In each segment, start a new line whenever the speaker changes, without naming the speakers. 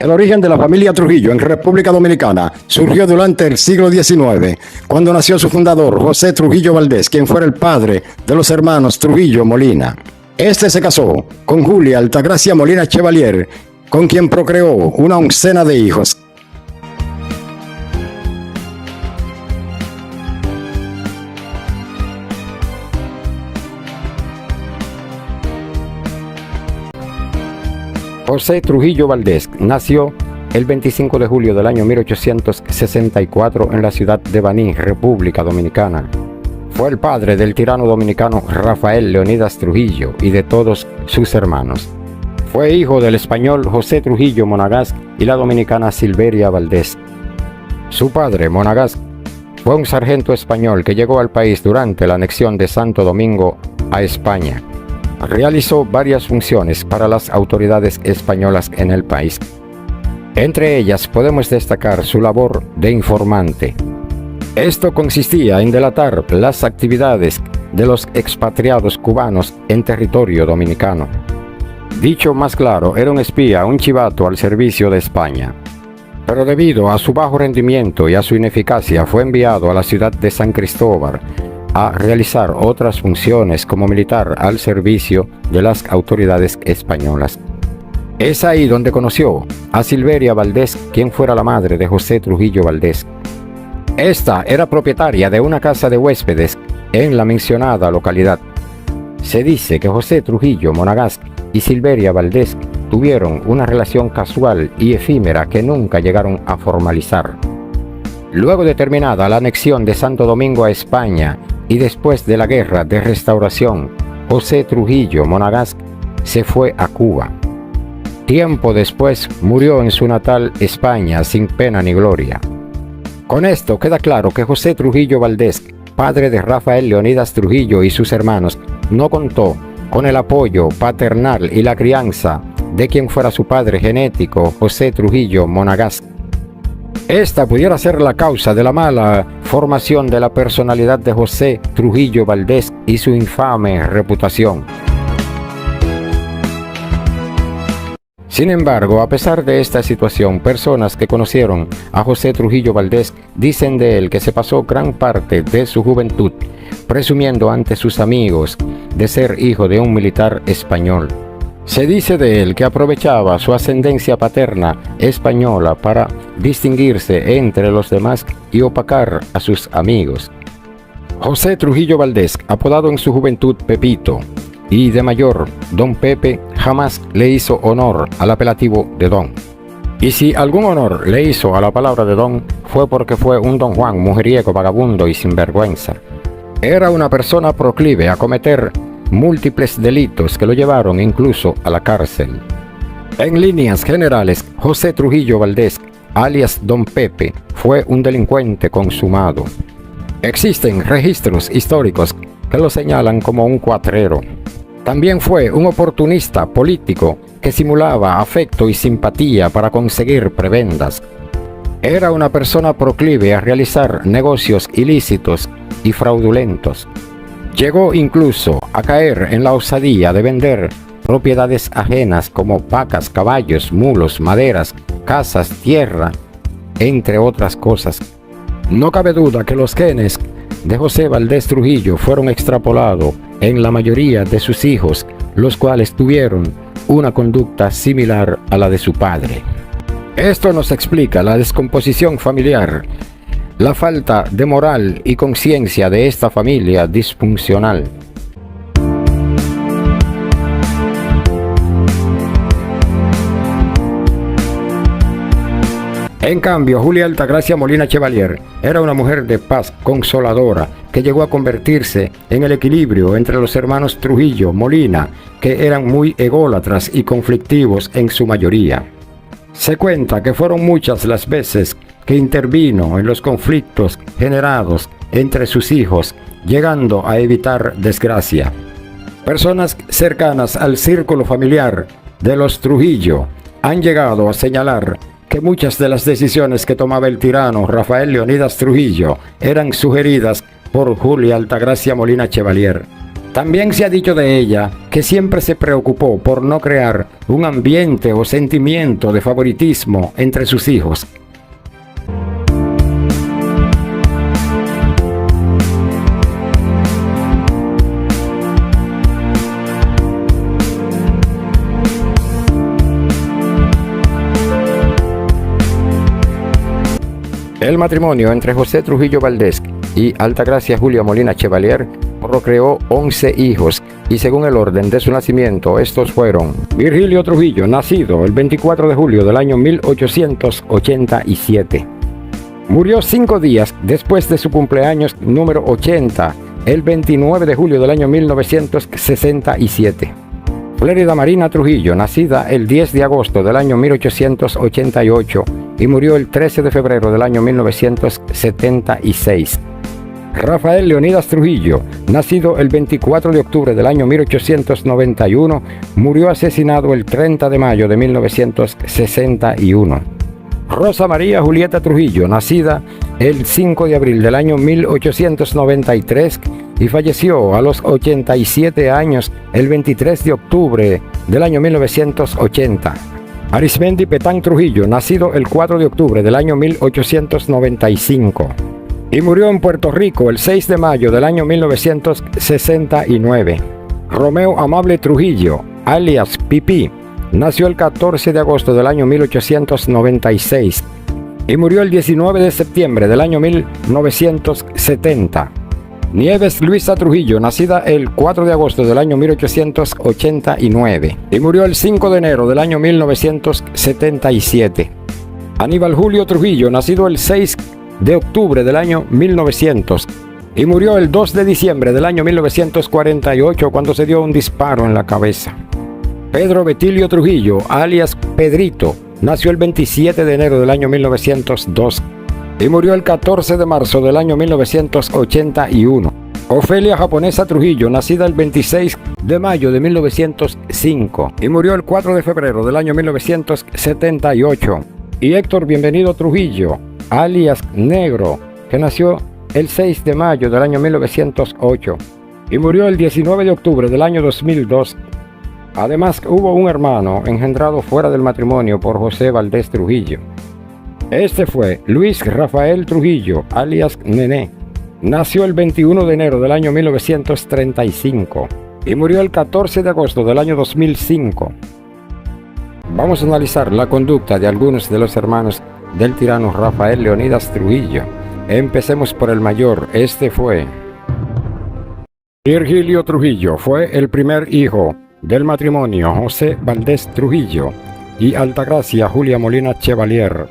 El origen de la familia Trujillo en República Dominicana surgió durante el siglo XIX, cuando nació su fundador, José Trujillo Valdés, quien fuera el padre de los hermanos Trujillo Molina. Este se casó con Julia Altagracia Molina Chevalier, con quien procreó una oncena de hijos. José Trujillo Valdés nació el 25 de julio del año 1864 en la ciudad de Baní, República Dominicana. Fue el padre del tirano dominicano Rafael Leonidas Trujillo y de todos sus hermanos. Fue hijo del español José Trujillo Monagas y la dominicana Silveria Valdés. Su padre, Monagas, fue un sargento español que llegó al país durante la anexión de Santo Domingo a España. Realizó varias funciones para las autoridades españolas en el país. Entre ellas podemos destacar su labor de informante. Esto consistía en delatar las actividades de los expatriados cubanos en territorio dominicano. Dicho más claro, era un espía, un chivato al servicio de España. Pero debido a su bajo rendimiento y a su ineficacia, fue enviado a la ciudad de San Cristóbal a realizar otras funciones como militar al servicio de las autoridades españolas. Es ahí donde conoció a Silveria Valdés, quien fuera la madre de José Trujillo Valdés. Esta era propietaria de una casa de huéspedes en la mencionada localidad. Se dice que José Trujillo Monagas y Silveria Valdés tuvieron una relación casual y efímera que nunca llegaron a formalizar. Luego de terminada la anexión de Santo Domingo a España y después de la Guerra de Restauración, José Trujillo Monagas se fue a Cuba. Tiempo después murió en su natal España sin pena ni gloria. Con esto queda claro que José Trujillo Valdés, padre de Rafael Leonidas Trujillo y sus hermanos, no contó con el apoyo paternal y la crianza de quien fuera su padre genético, José Trujillo Monagas. Esta pudiera ser la causa de la mala formación de la personalidad de José Trujillo Valdés y su infame reputación. Sin embargo, a pesar de esta situación, personas que conocieron a José Trujillo Valdés dicen de él que se pasó gran parte de su juventud presumiendo ante sus amigos de ser hijo de un militar español. Se dice de él que aprovechaba su ascendencia paterna española para distinguirse entre los demás y opacar a sus amigos. José Trujillo Valdés, apodado en su juventud Pepito, y de mayor Don Pepe, jamás le hizo honor al apelativo de Don. Y si algún honor le hizo a la palabra de Don, fue porque fue un Don Juan mujeriego, vagabundo y sinvergüenza. Era una persona proclive a cometer múltiples delitos que lo llevaron incluso a la cárcel. En líneas generales, José Trujillo Valdés, alias Don Pepe, fue un delincuente consumado. Existen registros históricos que lo señalan como un cuatrero. También fue un oportunista político que simulaba afecto y simpatía para conseguir prebendas. Era una persona proclive a realizar negocios ilícitos y fraudulentos. Llegó incluso a caer en la osadía de vender propiedades ajenas como vacas, caballos, mulos, maderas, casas, tierra, entre otras cosas. No cabe duda que los genes de José Valdés Trujillo fueron extrapolados en la mayoría de sus hijos, los cuales tuvieron una conducta similar a la de su padre. Esto nos explica la descomposición familiar, la falta de moral y conciencia de esta familia disfuncional. En cambio, Julia Altagracia Molina Chevalier era una mujer de paz consoladora que llegó a convertirse en el equilibrio entre los hermanos Trujillo Molina, que eran muy ególatras y conflictivos en su mayoría. Se cuenta que fueron muchas las veces que intervino en los conflictos generados entre sus hijos, llegando a evitar desgracia. Personas cercanas al círculo familiar de los Trujillo han llegado a señalar que muchas de las decisiones que tomaba el tirano Rafael Leonidas Trujillo eran sugeridas por Julia Altagracia Molina Chevalier. También se ha dicho de ella que siempre se preocupó por no crear un ambiente o sentimiento de favoritismo entre sus hijos. El matrimonio entre José Trujillo Valdés y Altagracia Julia Molina Chevalier procreó 11 hijos y según el orden de su nacimiento estos fueron: Virgilio Trujillo, nacido el 24 de julio del año 1887. Murió 5 días después de su cumpleaños número 80, el 29 de julio del año 1967. Flérida Marina Trujillo, nacida el 10 de agosto del año 1888 y murió el 13 de febrero del año 1976. Rafael Leonidas Trujillo, nacido el 24 de octubre del año 1891, murió asesinado el 30 de mayo de 1961. Rosa María Julieta Trujillo, nacida el 5 de abril del año 1893 y falleció a los 87 años el 23 de octubre del año 1980. Arismendi Petán Trujillo, nacido el 4 de octubre del año 1895 y murió en Puerto Rico el 6 de mayo del año 1969. Romeo Amable Trujillo, alias Pipí, nació el 14 de agosto del año 1896 y murió el 19 de septiembre del año 1970. Nieves Luisa Trujillo, nacida el 4 de agosto del año 1889 y murió el 5 de enero del año 1977. Aníbal Julio Trujillo, nacido el 6 de octubre del año 1900 y murió el 2 de diciembre del año 1948 cuando se dio un disparo en la cabeza. Pedro Betilio Trujillo, alias Pedrito, nació el 27 de enero del año 1902 y murió el 14 de marzo del año 1981. Ofelia Japonesa Trujillo, nacida el 26 de mayo de 1905 y murió el 4 de febrero del año 1978. Y Héctor Bienvenido Trujillo, alias Negro, que nació el 6 de mayo del año 1908 y murió el 19 de octubre del año 2002. Además, hubo un hermano engendrado fuera del matrimonio por José Valdés Trujillo. Este fue Luis Rafael Trujillo, alias Nené. Nació el 21 de enero del año 1935 y murió el 14 de agosto del año 2005. Vamos a analizar la conducta de algunos de los hermanos del tirano Rafael Leonidas Trujillo. Empecemos por el mayor. Este fue Virgilio Trujillo. Fue el primer hijo del matrimonio José Valdés Trujillo y Altagracia Julia Molina Chevalier.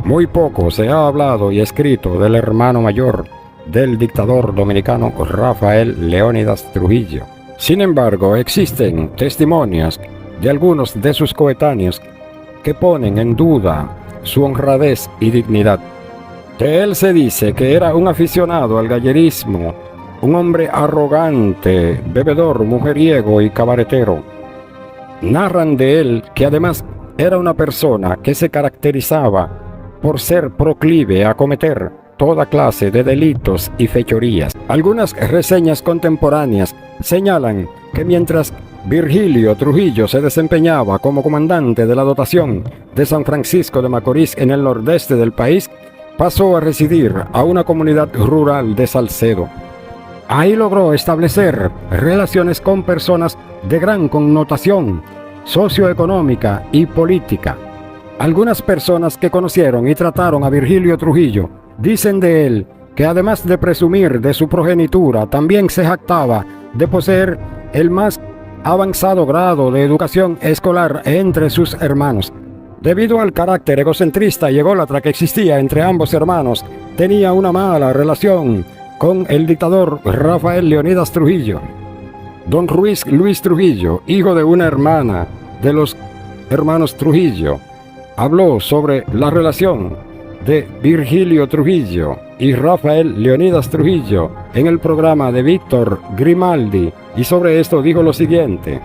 Muy poco se ha hablado y escrito del hermano mayor del dictador dominicano Rafael Leónidas Trujillo. Sin embargo, existen testimonios de algunos de sus coetáneos que ponen en duda su honradez y dignidad. De él se dice que era un aficionado al gallerismo, un hombre arrogante, bebedor, mujeriego y cabaretero. Narran de él que además era una persona que se caracterizaba por ser proclive a cometer toda clase de delitos y fechorías. Algunas reseñas contemporáneas señalan que mientras Virgilio Trujillo se desempeñaba como comandante de la dotación de San Francisco de Macorís en el nordeste del país, pasó a residir a una comunidad rural de Salcedo. Ahí logró establecer relaciones con personas de gran connotación socioeconómica y política. Algunas personas que conocieron y trataron a Virgilio Trujillo dicen de él que además de presumir de su progenitura, también se jactaba de poseer el más avanzado grado de educación escolar entre sus hermanos. Debido al carácter egocentrista y ególatra que existía entre ambos hermanos, tenía una mala relación con el dictador Rafael Leonidas Trujillo. Don Ruiz Luis Trujillo, hijo de una hermana de los hermanos Trujillo, habló sobre la relación de Virgilio Trujillo y Rafael Leonidas Trujillo en el programa de Víctor Grimaldi, y sobre esto dijo lo siguiente.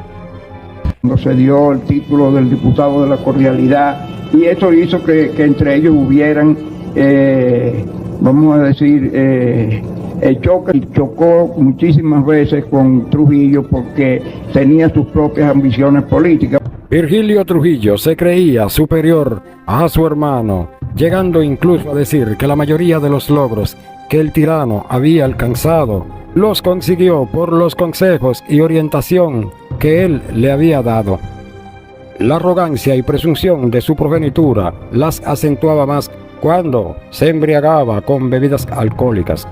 Cuando se dio el título del diputado de la cordialidad, y esto hizo que entre ellos hubieran, vamos a decir, choque y chocó muchísimas veces con Trujillo porque tenía sus propias ambiciones políticas.
Virgilio Trujillo se creía superior a su hermano, llegando incluso a decir que la mayoría de los logros que el tirano había alcanzado los consiguió por los consejos y orientación que él le había dado. La arrogancia y presunción de su progenitura las acentuaba más cuando se embriagaba con bebidas alcohólicas.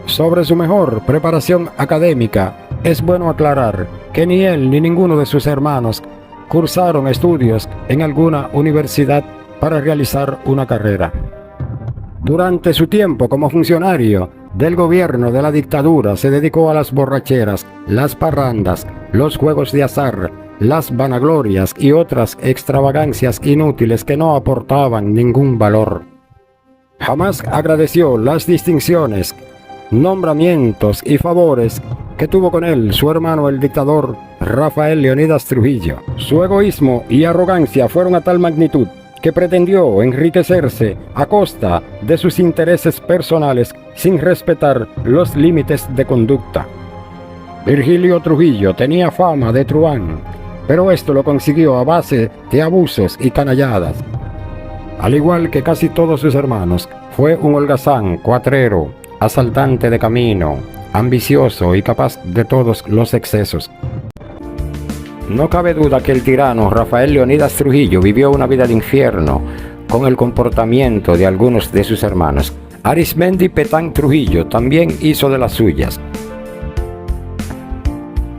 Sobre su mejor preparación académica, es bueno aclarar que ni él ni ninguno de sus hermanos cursaron estudios en alguna universidad para realizar una carrera. Durante su tiempo como funcionario del gobierno de la dictadura se dedicó a las borracheras, las parrandas, los juegos de azar, las vanaglorias y otras extravagancias inútiles que no aportaban ningún valor. Jamás agradeció las distinciones, nombramientos y favores que tuvo con él su hermano el dictador Rafael Leónidas Trujillo. Su egoísmo y arrogancia fueron a tal magnitud que pretendió enriquecerse a costa de sus intereses personales sin respetar los límites de conducta. Virgilio Trujillo tenía fama de truán, pero esto lo consiguió a base de abusos y canalladas. Al igual que casi todos sus hermanos, fue un holgazán, cuatrero, asaltante de camino, ambicioso y capaz de todos los excesos. No cabe duda que el tirano Rafael Leónidas Trujillo vivió una vida de infierno con el comportamiento de algunos de sus hermanos. Arismendi Petán Trujillo también hizo de las suyas.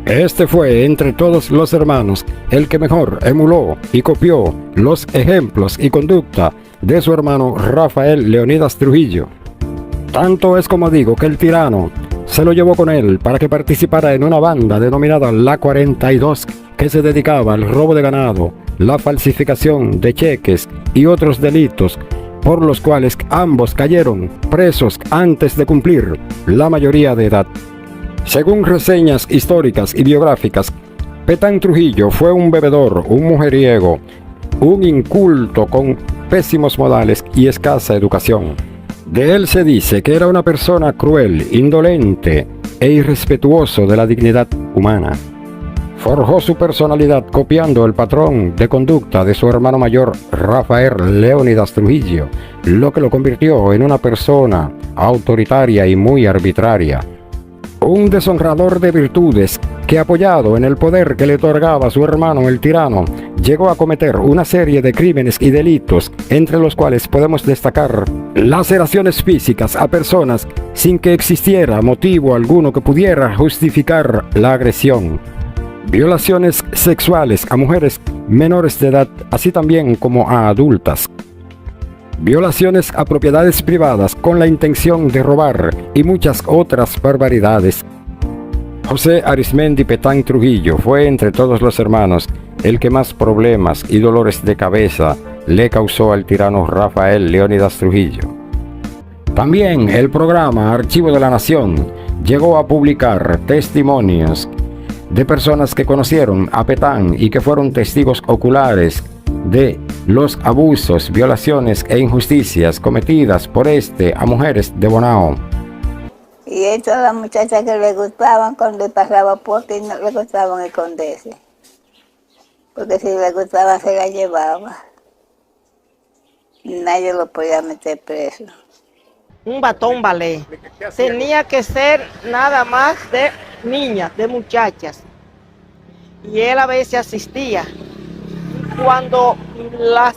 Este fue, entre todos los hermanos, el que mejor emuló y copió los ejemplos y conducta de su hermano Rafael Leónidas Trujillo. Tanto es como digo que el tirano se lo llevó con él para que participara en una banda denominada La 42, que se dedicaba al robo de ganado, la falsificación de cheques y otros delitos, por los cuales ambos cayeron presos antes de cumplir la mayoría de edad. Según reseñas históricas y biográficas, Petán Trujillo fue un bebedor, un mujeriego, un inculto con pésimos modales y escasa educación. De él se dice que era una persona cruel, indolente e irrespetuoso de la dignidad humana. Forjó su personalidad copiando el patrón de conducta de su hermano mayor Rafael Leónidas Trujillo, lo que lo convirtió en una persona autoritaria y muy arbitraria. Un deshonrador de virtudes que, apoyado en el poder que le otorgaba su hermano el tirano, llegó a cometer una serie de crímenes y delitos, entre los cuales podemos destacar laceraciones físicas a personas sin que existiera motivo alguno que pudiera justificar la agresión, violaciones sexuales a mujeres menores de edad, así también como a adultas, violaciones a propiedades privadas con la intención de robar y muchas otras barbaridades. José Arismendi Petán Trujillo fue, entre todos los hermanos, el que más problemas y dolores de cabeza le causó al tirano Rafael Leónidas Trujillo. También el programa Archivo de la Nación llegó a publicar testimonios de personas que conocieron a Petán y que fueron testigos oculares de los abusos, violaciones e injusticias cometidas por este a mujeres de Bonao.
Y a todas las muchachas que le gustaban, cuando le pasaba poste, no le gustaban esconderse. Porque si le gustaba se la llevaba. Y nadie lo podía meter preso.
Un batón ballet. Tenía que ser nada más de niñas, de muchachas. Y él a veces asistía. Cuando las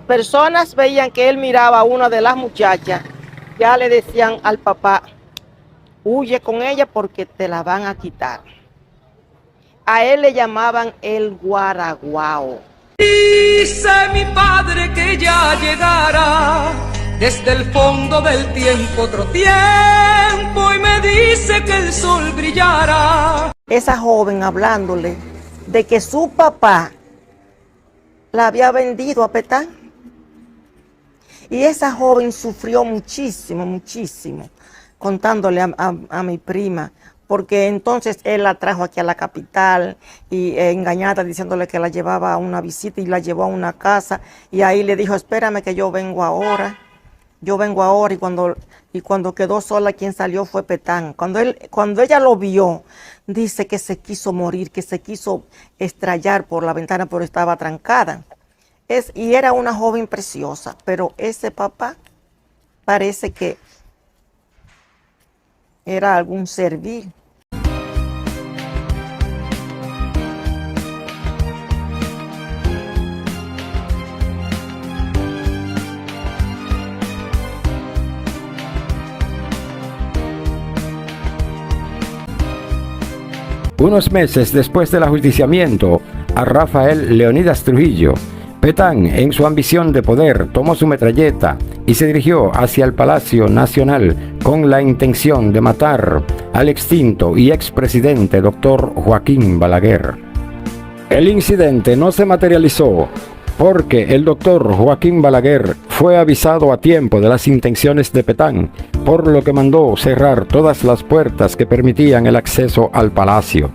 personas veían que él miraba a una de las muchachas, ya le decían al papá, huye con ella porque te la van a quitar. A él le llamaban el guaraguao.
Dice mi padre que ya llegará desde el fondo del tiempo otro tiempo y me dice que el sol brillará.
Esa joven hablándole de que su papá la había vendido a Petán. Y esa joven sufrió muchísimo, muchísimo, contándole a mi prima, porque entonces él la trajo aquí a la capital y engañada diciéndole que la llevaba a una visita y la llevó a una casa y ahí le dijo, espérame que yo vengo ahora. yo vengo ahora y cuando quedó sola, quien salió fue Petán. Cuando ella lo vio, dice que se quiso morir, que se quiso estrellar por la ventana, pero estaba trancada. Y era una joven preciosa, pero ese papá parece que era algún servil.
Unos meses después del ajusticiamiento a Rafael Leónidas Trujillo, Petán, en su ambición de poder, tomó su metralleta y se dirigió hacia el Palacio Nacional con la intención de matar al extinto y expresidente Dr. Joaquín Balaguer. El incidente no se materializó porque el doctor Joaquín Balaguer fue avisado a tiempo de las intenciones de Petán, por lo que mandó cerrar todas las puertas que permitían el acceso al palacio.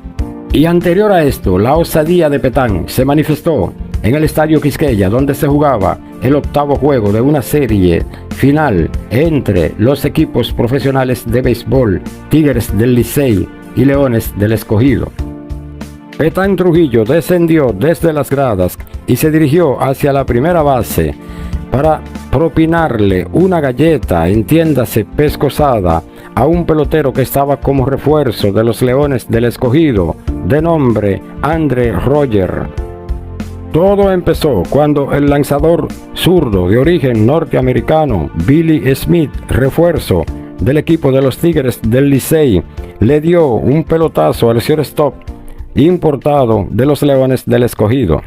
Y anterior a esto, la osadía de Petán se manifestó en el Estadio Quisqueya, donde se jugaba el octavo juego de una serie final entre los equipos profesionales de béisbol Tigres del Licey y Leones del Escogido. Petán Trujillo descendió desde las gradas y se dirigió hacia la primera base para propinarle una galleta, entiéndase pescosada, a un pelotero que estaba como refuerzo de los Leones del Escogido, de nombre Andre Roger. Todo empezó cuando el lanzador zurdo de origen norteamericano Billy Smith, refuerzo del equipo de los Tigres del Licey, le dio un pelotazo al shortstop importado de los Leones del Escogido.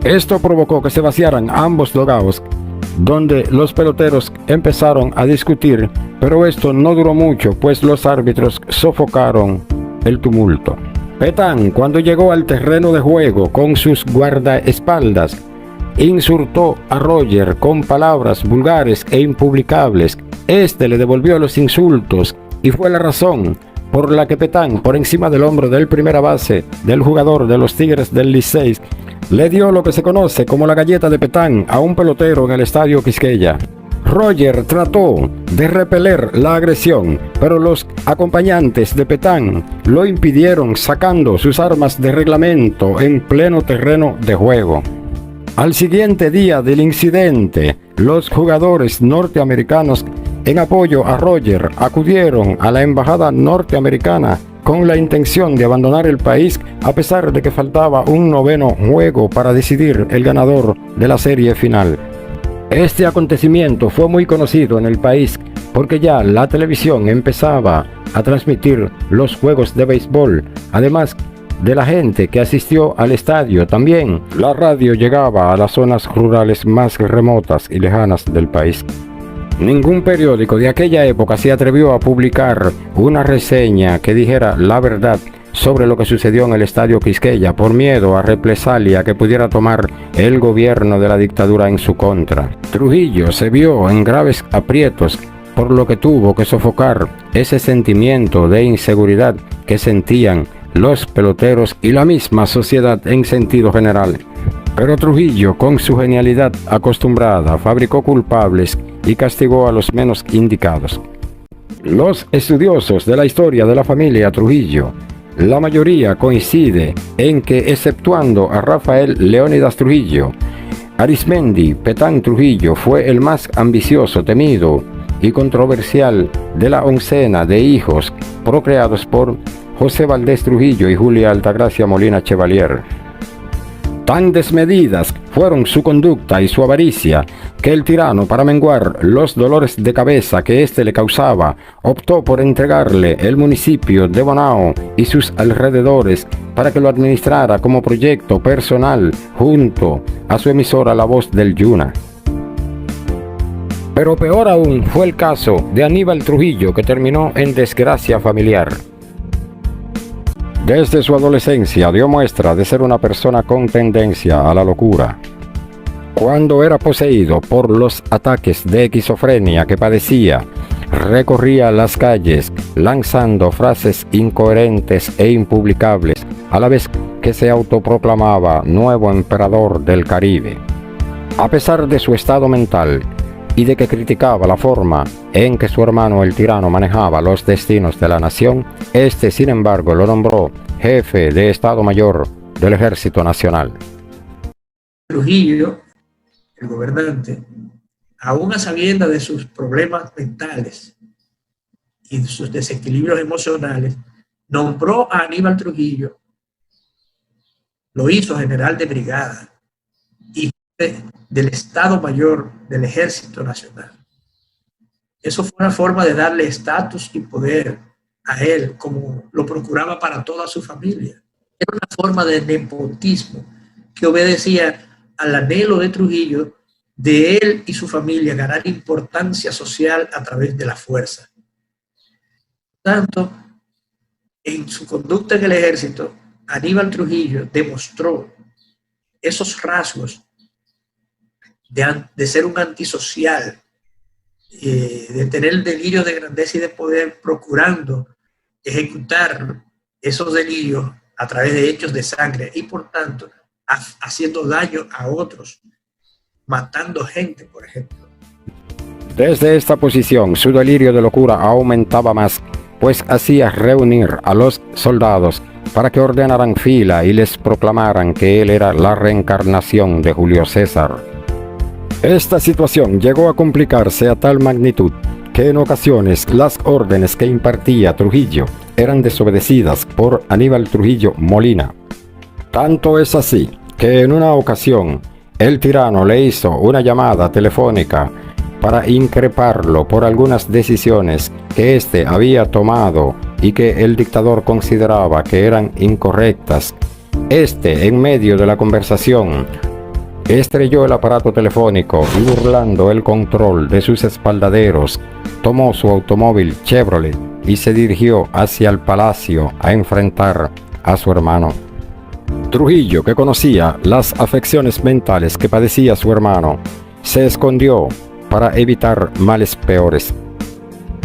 Esto provocó que se vaciaran ambos dugouts, donde los peloteros empezaron a discutir, pero esto no duró mucho, pues los árbitros sofocaron el tumulto. Petán, cuando llegó al terreno de juego con sus guardaespaldas, insultó a Roger con palabras vulgares e impublicables. Este le devolvió los insultos y fue la razón por la que Petán, por encima del hombro del primera base del jugador de los Tigres del Licey, le dio lo que se conoce como la galleta de Petán a un pelotero en el Estadio Quisqueya. Roger trató de repeler la agresión, pero los acompañantes de Petán lo impidieron sacando sus armas de reglamento en pleno terreno de juego. Al siguiente día del incidente, los jugadores norteamericanos en apoyo a Roger acudieron a la embajada norteamericana con la intención de abandonar el país, a pesar de que faltaba un noveno juego para decidir el ganador de la serie final. Este acontecimiento fue muy conocido en el país porque ya la televisión empezaba a transmitir los juegos de béisbol, además de la gente que asistió al estadio. También la radio llegaba a las zonas rurales más remotas y lejanas del país. Ningún periódico de aquella época se atrevió a publicar una reseña que dijera la verdad sobre lo que sucedió en el Estadio Quisqueya por miedo a represalia que pudiera tomar el gobierno de la dictadura en su contra. Trujillo se vio en graves aprietos, por lo que tuvo que sofocar ese sentimiento de inseguridad que sentían los peloteros y la misma sociedad en sentido general. Pero Trujillo, con su genialidad acostumbrada, fabricó culpables y castigó a los menos indicados. Los estudiosos de la historia de la familia Trujillo, la mayoría coincide en que, exceptuando a Rafael Leónidas Trujillo, Arismendi Petán Trujillo fue el más ambicioso, temido y controversial de la oncena de hijos procreados por José Valdés Trujillo y Julia Altagracia Molina Chevalier. Tan desmedidas fueron su conducta y su avaricia que el tirano, para menguar los dolores de cabeza que éste le causaba, optó por entregarle el municipio de Bonao y sus alrededores para que lo administrara como proyecto personal junto a su emisora La Voz del Yuna. Pero peor aún fue el caso de Aníbal Trujillo, que terminó en desgracia familiar. Desde su adolescencia dio muestra de ser una persona con tendencia a la locura. Cuando era poseído por los ataques de esquizofrenia que padecía, recorría las calles lanzando frases incoherentes e impublicables, a la vez que se autoproclamaba nuevo emperador del Caribe. A pesar de su estado mental y de que criticaba la forma en que su hermano el tirano manejaba los destinos de la nación, este sin embargo lo nombró jefe de Estado Mayor del Ejército Nacional.
Trujillo, el gobernante, aún a sabiendas de sus problemas mentales y de sus desequilibrios emocionales, nombró a Aníbal Trujillo, lo hizo general de brigada y del Estado Mayor del Ejército Nacional. Eso fue una forma de darle estatus y poder a él, como lo procuraba para toda su familia. Era una forma de nepotismo que obedecía al anhelo de Trujillo de él y su familia ganar importancia social a través de la fuerza. Por tanto, en su conducta en el ejército, Aníbal Trujillo demostró esos rasgos de ser un antisocial, de tener el delirio de grandeza y de poder, procurando ejecutar esos delirios a través de hechos de sangre y por tanto haciendo daño a otros, matando gente, por ejemplo.
Desde esta posición, su delirio de locura aumentaba más, pues hacía reunir a los soldados para que ordenaran fila y les proclamaran que él era la reencarnación de Julio César. Esta situación llegó a complicarse a tal magnitud que en ocasiones las órdenes que impartía Trujillo eran desobedecidas por Aníbal Trujillo Molina. Tanto es así que en una ocasión el tirano le hizo una llamada telefónica para increparlo por algunas decisiones que éste había tomado y que el dictador consideraba que eran incorrectas. En medio de la conversación, estrelló el aparato telefónico y, burlando el control de sus espaldaderos, tomó su automóvil Chevrolet y se dirigió hacia el palacio a enfrentar a su hermano. Trujillo, que conocía las afecciones mentales que padecía su hermano, se escondió para evitar males peores.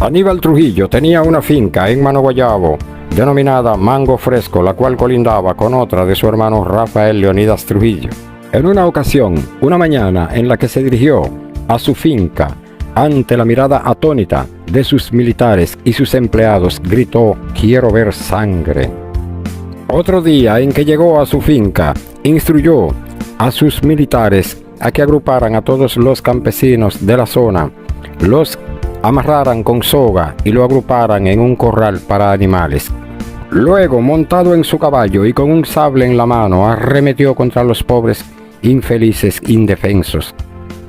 Aníbal Trujillo tenía una finca en Mano Guayabo denominada Mango Fresco, la cual colindaba con otra de su hermano Rafael Leonidas Trujillo. En una ocasión, una mañana en la que se dirigió a su finca, ante la mirada atónita de sus militares y sus empleados, gritó: «Quiero ver sangre». Otro día en que llegó a su finca, instruyó a sus militares a que agruparan a todos los campesinos de la zona, los amarraran con soga y lo agruparan en un corral para animales. Luego, montado en su caballo y con un sable en la mano, arremetió contra los pobres infelices indefensos.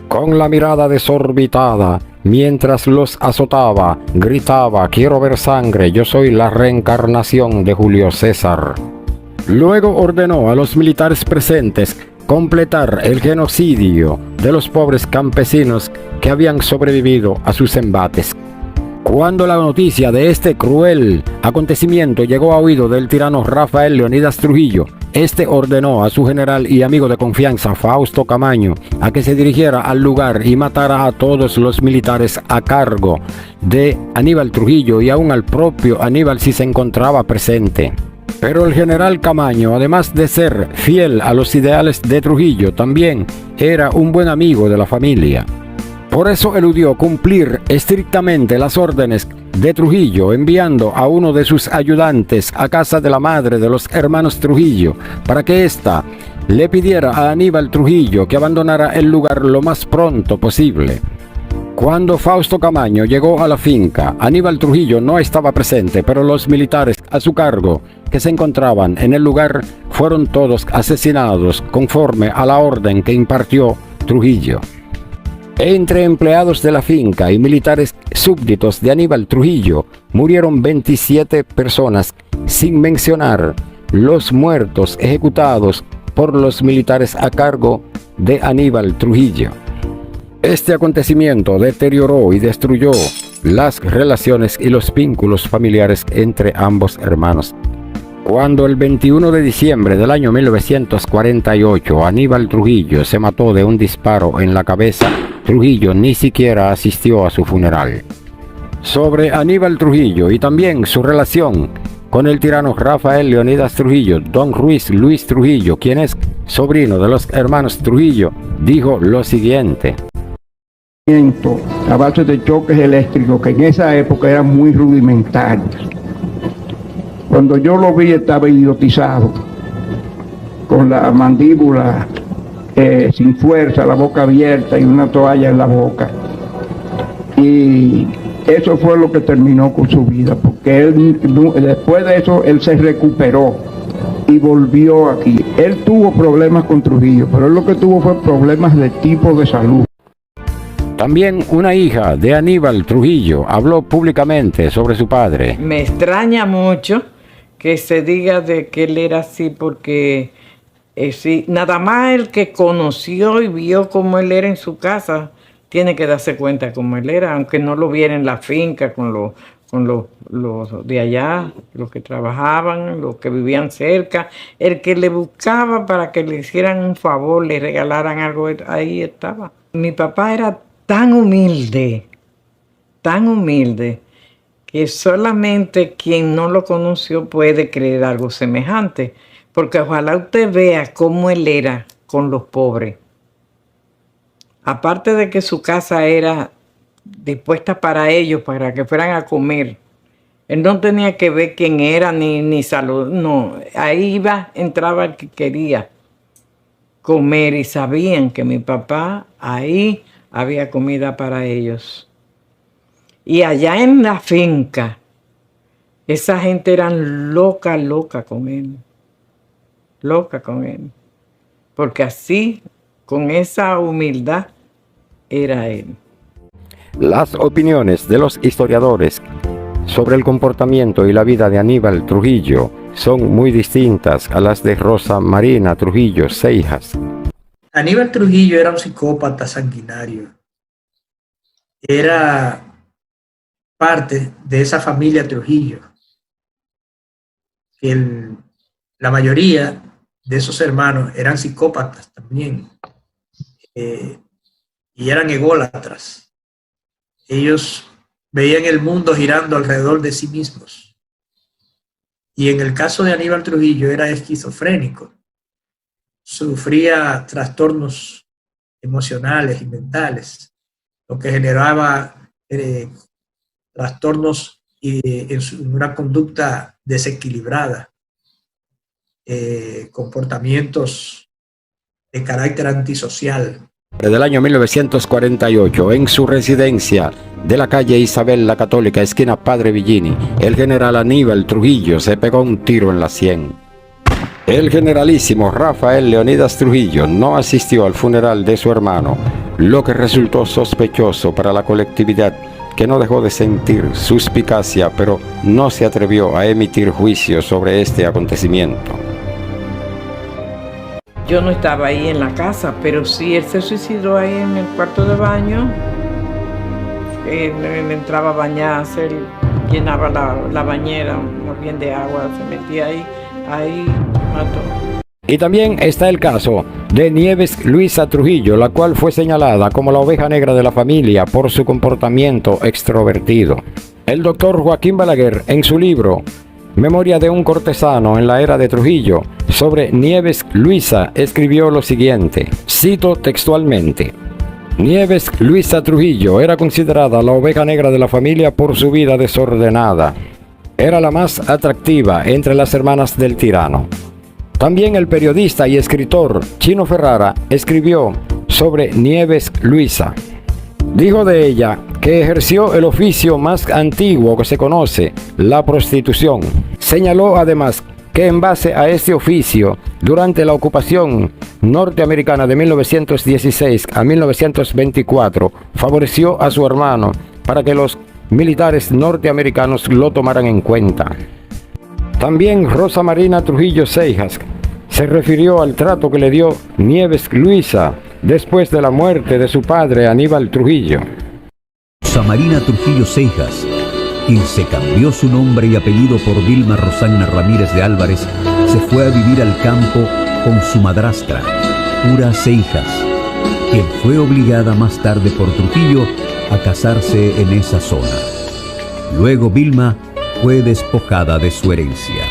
Con la mirada desorbitada, mientras los azotaba, gritaba: «Quiero ver sangre, yo soy la reencarnación de Julio César». Luego ordenó a los militares presentes completar el genocidio de los pobres campesinos que habían sobrevivido a sus embates. Cuando la noticia de este cruel acontecimiento llegó a oído del tirano Rafael Leonidas Trujillo, este ordenó a su general y amigo de confianza, Fausto Camaño, a que se dirigiera al lugar y matara a todos los militares a cargo de Aníbal Trujillo y aún al propio Aníbal si se encontraba presente. Pero el general Camaño, además de ser fiel a los ideales de Trujillo, también era un buen amigo de la familia. Por eso eludió cumplir estrictamente las órdenes de Trujillo, enviando a uno de sus ayudantes a casa de la madre de los hermanos Trujillo, para que ésta le pidiera a Aníbal Trujillo que abandonara el lugar lo más pronto posible. Cuando Fausto Camaño llegó a la finca, Aníbal Trujillo no estaba presente, pero los militares a su cargo que se encontraban en el lugar fueron todos asesinados conforme a la orden que impartió Trujillo. Entre empleados de la finca y militares súbditos de Aníbal Trujillo murieron 27 personas, sin mencionar los muertos ejecutados por los militares a cargo de Aníbal Trujillo. Este acontecimiento deterioró y destruyó las relaciones y los vínculos familiares entre ambos hermanos. Cuando el 21 de diciembre del año 1948 Aníbal Trujillo se mató de un disparo en la cabeza, Trujillo ni siquiera asistió a su funeral. Sobre Aníbal Trujillo y también su relación con el tirano Rafael Leonidas Trujillo, don Ruiz Luis Trujillo, quien es sobrino de los hermanos Trujillo, dijo lo siguiente:
a base de choques eléctricos que en esa época eran muy rudimentarios. Cuando yo lo vi estaba idiotizado, con la mandíbula sin fuerza, la boca abierta y una toalla en la boca. Y eso fue lo que terminó con su vida, porque él, después de eso él se recuperó y volvió aquí. Él tuvo problemas con Trujillo, pero él lo que tuvo fue problemas de tipo de salud.
También una hija de Aníbal Trujillo habló públicamente sobre su padre.
Me extraña mucho que se diga de que él era así, porque sí, nada más el que conoció y vio cómo él era en su casa tiene que darse cuenta cómo él era, aunque no lo viera en la finca con los de allá, los que trabajaban, los que vivían cerca. El que le buscaba para que le hicieran un favor, le regalaran algo, ahí estaba. Mi papá era tan humilde, que solamente quien no lo conoció puede creer algo semejante, porque ojalá usted vea cómo él era con los pobres. Aparte de que su casa era dispuesta para ellos, para que fueran a comer, él no tenía que ver quién era ni salud, no, ahí iba, entraba el que quería comer y sabían que mi papá ahí había comida para ellos. Y allá en la finca, esa gente eran loca con él. Loca con él. Porque así, con esa humildad, era él.
Las opiniones de los historiadores sobre el comportamiento y la vida de Aníbal Trujillo son muy distintas a las de Rosa Marina Trujillo Seijas.
Aníbal Trujillo era un psicópata sanguinario. Era parte de esa familia Trujillo. La mayoría de esos hermanos eran psicópatas también. Y eran ególatras. Ellos veían el mundo girando alrededor de sí mismos. Y en el caso de Aníbal Trujillo era esquizofrénico. Sufría trastornos emocionales y mentales, lo que generaba trastornos en una conducta desequilibrada, comportamientos de carácter antisocial.
Desde el año 1948, en su residencia de la calle Isabel la Católica, esquina Padre Villini, el general Aníbal Trujillo se pegó un tiro en la sien. El generalísimo Rafael Leonidas Trujillo no asistió al funeral de su hermano, lo que resultó sospechoso para la colectividad, que no dejó de sentir suspicacia, pero no se atrevió a emitir juicio sobre este acontecimiento.
Yo no estaba ahí en la casa, pero sí, él se suicidó ahí en el cuarto de baño. Él entraba a bañarse, él llenaba la bañera más bien de agua, se metía ahí mató.
Y también está el caso de Nieves Luisa Trujillo, la cual fue señalada como la oveja negra de la familia por su comportamiento extrovertido. El doctor Joaquín Balaguer, en su libro Memoria de un cortesano en la era de Trujillo, sobre Nieves Luisa, escribió lo siguiente, cito textualmente: Nieves Luisa Trujillo era considerada la oveja negra de la familia por su vida desordenada. Era la más atractiva entre las hermanas del tirano. También el periodista y escritor Chino Ferrara escribió sobre Nieves Luisa. Dijo de ella que ejerció el oficio más antiguo que se conoce, la prostitución. Señaló además que en base a este oficio, durante la ocupación norteamericana de 1916 a 1924, favoreció a su hermano para que los militares norteamericanos lo tomaran en cuenta. También Rosa Marina Trujillo Seijas se refirió al trato que le dio Nieves Luisa después de la muerte de su padre Aníbal Trujillo.
Rosa Marina Trujillo Seijas, quien se cambió su nombre y apellido por Vilma Rosanna Ramírez de Álvarez, se fue a vivir al campo con su madrastra, Ura Seijas, quien fue obligada más tarde por Trujillo a casarse en esa zona. Luego Vilma fue despojada de su herencia.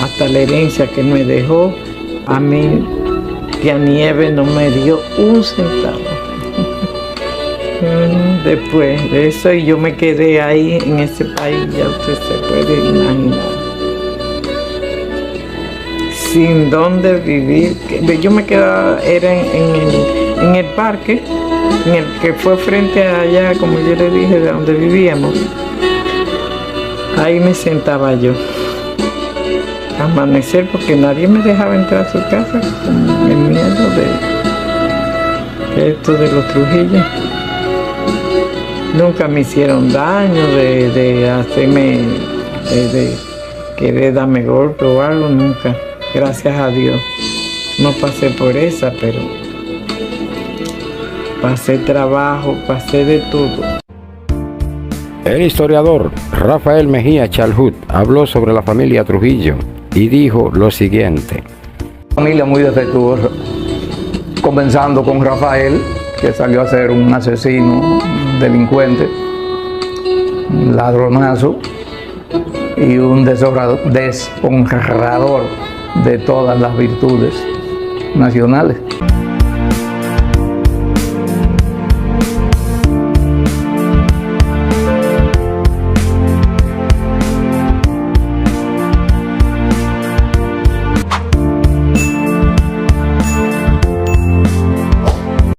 Hasta la herencia que me dejó, a mí, que a Nieves no me dio un centavo. Después de eso, y yo me quedé ahí en ese país, ya usted se puede imaginar. Sin dónde vivir. Yo me quedaba, era en el parque, en el que fue frente a allá, como yo le dije, de donde vivíamos. Ahí me sentaba yo. Amanecer, porque nadie me dejaba entrar a su casa, con el miedo de esto de los Trujillo. Nunca me hicieron daño de hacerme, de querer darme golpe o algo, nunca. Gracias a Dios. No pasé por esa, pero pasé trabajo, pasé de todo.
El historiador Rafael Mejía Chalhut habló sobre la familia Trujillo y dijo lo siguiente.
Familia muy defectuosa, comenzando con Rafael, que salió a ser un asesino, delincuente, un ladronazo y un deshonrador de todas las virtudes nacionales.